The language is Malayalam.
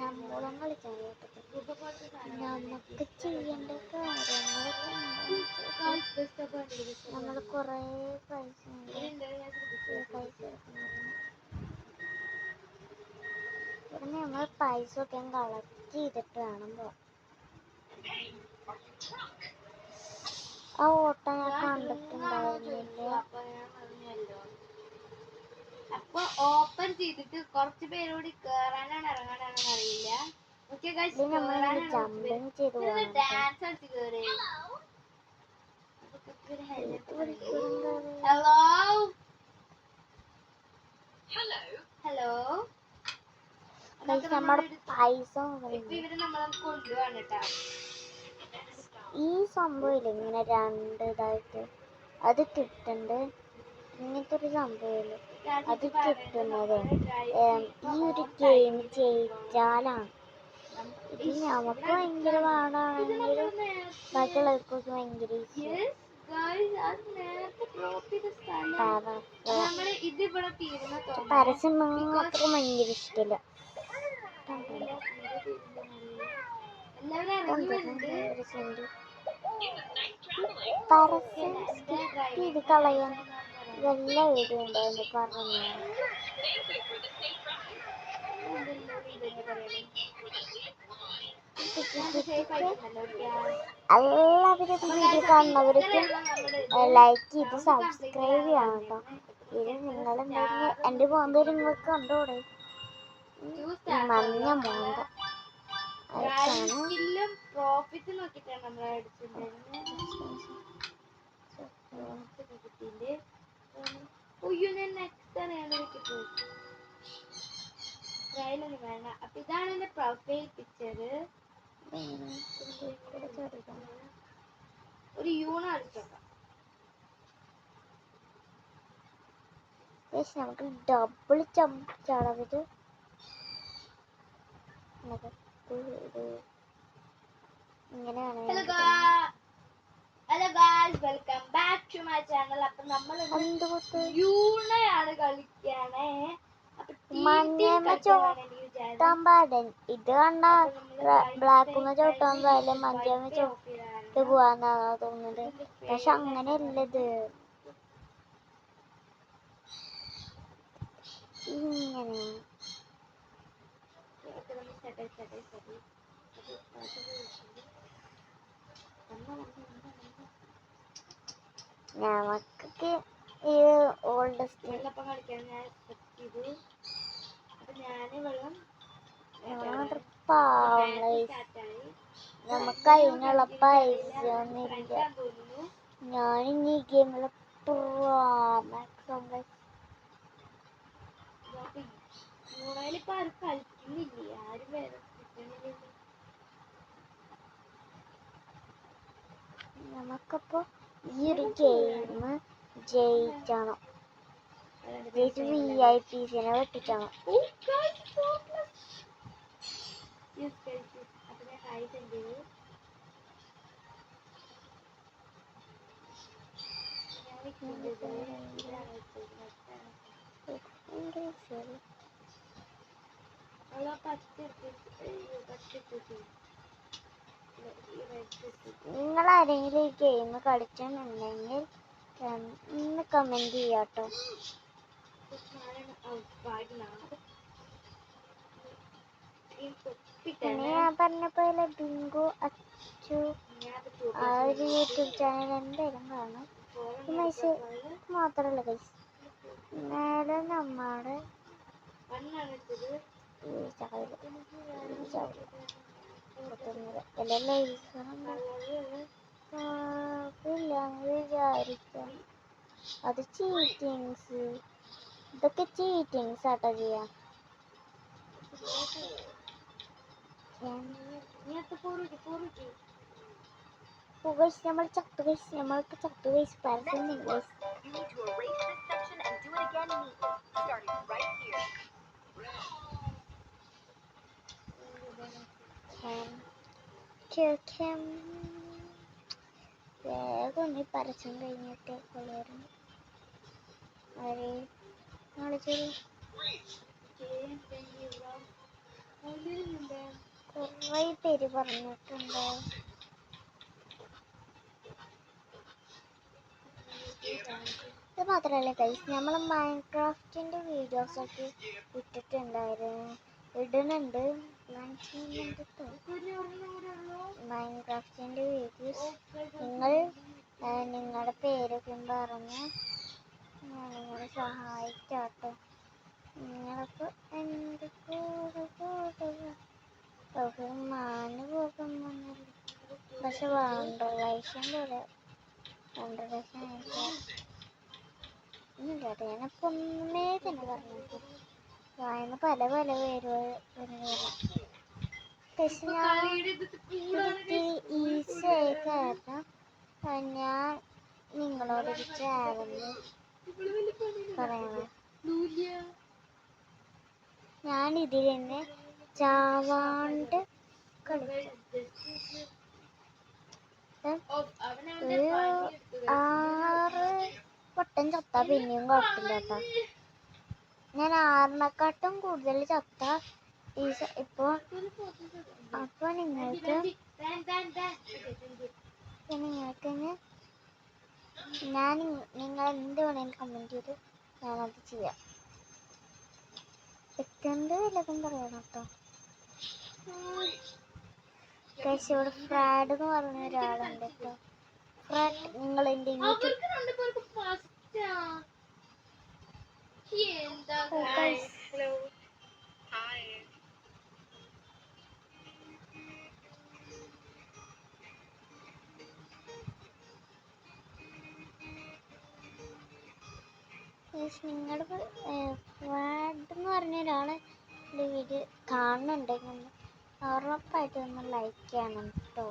നമ്മളും കളിക്കാൻ നമുക്ക് ചെയ്യേണ്ട കാര്യങ്ങളൊക്കെ നമ്മൾ കുറേ പൈസ നമ്മൾ പൈസ ഒക്കെ കളക്ട് ചെയ്തിട്ട് വേണം പോവാൻ. ആ ഓട്ടം ഞാൻ കണ്ടിട്ടുണ്ടായിരുന്നില്ല. അപ്പൊ ഓപ്പൺ ചെയ്തിട്ട് കുറച്ച് പേരോട് കേറാനാണ് ഇറങ്ങാനാണെന്ന് അറിയില്ല. ജമ്പിങ് ചെയ്ത് ഡാൻസ് കളിച്ച് കേറി. ഹലോ നമ്മുടെ പൈസ ഇവര് നമ്മളെ കൊണ്ടുപോവാണ് കേട്ടാ. ഈ സംഭവമില്ല ഇങ്ങനെ രണ്ട് ഇതായിട്ട് അത് കിട്ടണ്ട്. ഇങ്ങനത്തെ ഒരു സംഭവമില്ല അത് കിട്ടുന്നത് ഈ ഒരു ഗെയിം ജയിച്ചാലാണ്. ഇത് നമുക്ക് ഭയങ്കര പാടാണെങ്കിലും ബാക്കിയുള്ളവർക്കൊക്കെ ഭയങ്കര പരസ്യം മാത്രം ഭയങ്കര ഇഷ്ടമില്ല. പരസ്യം ഇത് കളയാൻ വല്ല വീഡിയോ ഉണ്ടായിരുന്നു പറഞ്ഞു. എല്ലാവരും വീഡിയോ കാണുന്നവർക്കും ലൈക്ക് ചെയ്ത് സബ്സ്ക്രൈബ് ചെയ്യണം കേട്ടോ. ഇത് നിങ്ങളെന്തായാലും എൻ്റെ പോകുമ്പോൾ നിങ്ങൾക്ക് കണ്ടോടെ മഞ്ഞ മോണ്ട പ്രോഫിറ്റ് നോക്കിയിട്ടാണ് നമ്മൾ വേണ്ട. അപ്പൊ ഇതാണ് എന്റെ പ്രൊഫൈൽ പിക്ചർ. ഒരു യൂണ അടിച്ചോക്കാം. നമുക്ക് ഡബിൾ ചാടാത് ഇങ്ങനെയാണ്. Hello guys, welcome back to my channel. അപ്പൊ നമ്മൾ യൂണയാണ് കളിക്കാണേ. ഇത് കണ്ട ബ്ലാക്കുമ്മ ചവിട്ടാൻ പോയാലും മഞ്ചമ്മ ചവിട്ട് പോവാന്നാണ് തോന്നുന്നത്. പക്ഷെ അങ്ങനെയല്ലത്. ഇങ്ങനെ നമുക്കൊക്കെ ഈ ഓൾഡ് വെള്ളപ്പം കളിക്കാൻ ഞാൻ സെറ്റ് ചെയ്തു. അപ്പൊ ഞാന് വെള്ളം നമുക്ക് അതിനുള്ള പൈസ ഒന്നുമില്ല. ഞാനിനി ഈ ഗെയിമിൽ യൂണയിലിപ്പോ ആരും കളിക്കുന്നില്ലേ? ആരും വേറെ കിട്ടണില്ല. നമുക്കപ്പോ ഈ ഒരു ഗെയിം ജയിക്കണം. VIPs വെട്ടിക്കണം. നിങ്ങൾ ആരെങ്കിലും ഈ ഗെയിം കളിച്ചിട്ടുണ്ടെങ്കിൽ ഒന്ന് കമന്റ് ചെയ്യാട്ടോ. പിന്നെ ഞാൻ പറഞ്ഞ പോലെ ബിങ്കു അച്ചു ആ ഒരു യൂട്യൂബ് ചാനൽ എന്തായാലും കാണും. മാത്രല്ല ഗൈസ്, നേരെ നമ്മുടെ വിചാരിക്കാം. അത് ചീറ്റിങ്സ്, ഇതൊക്കെ ചീറ്റിങ്സ് ആട്ടോ ചെയ്യാം. നമ്മൾ ചത്തു പരസ്യം വേഗം ഈ പരസ്യം കഴിഞ്ഞിട്ട് കൊള്ളുവായിരുന്നു. കുറേ പേര് പറഞ്ഞിട്ടുണ്ട്. ഇത് മാത്രമല്ല ഗൈസ്, നമ്മൾ മൈൻക്രാഫ്റ്റിൻ്റെ വീഡിയോസൊക്കെ ഇട്ടിട്ടുണ്ടായിരുന്നു, ഇടുന്നുണ്ട്. പ്ലാൻ ചെയ്യുന്നുണ്ട് മൈൻക്രാഫ്റ്റിൻ്റെ വീഡിയോസ്. നിങ്ങൾ നിങ്ങളുടെ പേരൊക്കെ പറഞ്ഞ് ഞാൻ നിങ്ങളെ സഹായിക്കാട്ടോ. നിങ്ങൾക്ക് എൻ്റെ കൂടെ മാന് പോകുന്നില്ല, പക്ഷെ വണ്ടർലൈഷൻ പോലെ വണ്ടർലൈഷൻ ഇല്ലാതെ എനക്കൊന്നേ തന്നെ പറഞ്ഞിട്ട് വായന പല പല പേരുകൾ പക്ഷെ ഞാൻ ഇത്തിരി ഈസി ആയി കാരണം ഞാൻ നിങ്ങളോടൊരു ചാലഞ്ച് പറയണം. ഞാൻ ഇതിൽ തന്നെ ചാവാണ്ട് കളിച്ചു ഒരു 6 വട്ടം ചത്ത പിന്നെയും കുഴപ്പമില്ല കേട്ടോ. ഞാൻ 6നെക്കാട്ടും കൂടുതൽ ചത്ത ഇപ്പോൾ. അപ്പോൾ നിങ്ങൾക്ക് ഞാൻ നിങ്ങൾ എന്ത് വേണമെങ്കിലും കമൻറ്റ് ചെയ്ത് ഞാനത് ചെയ്യാം. സെക്കൻഡ് വല്ലതും പറയണം കേട്ടോ. പക്ഷേ ഇവിടെ ഫ്രാഡ് എന്ന് പറഞ്ഞ ഒരാളുണ്ട് കേട്ടോ. ഫ്രാഡ്, നിങ്ങൾ എൻ്റെ യൂട്യൂബ് നിങ്ങളുടെ ഫ്രാഡ് എന്ന് പറഞ്ഞ ഒരാളെ വീഡിയോ കാണുന്നുണ്ടെങ്കിൽ ഉറപ്പായിട്ടും ഒന്ന് ലൈക്ക് ചെയ്യണം കേട്ടോ.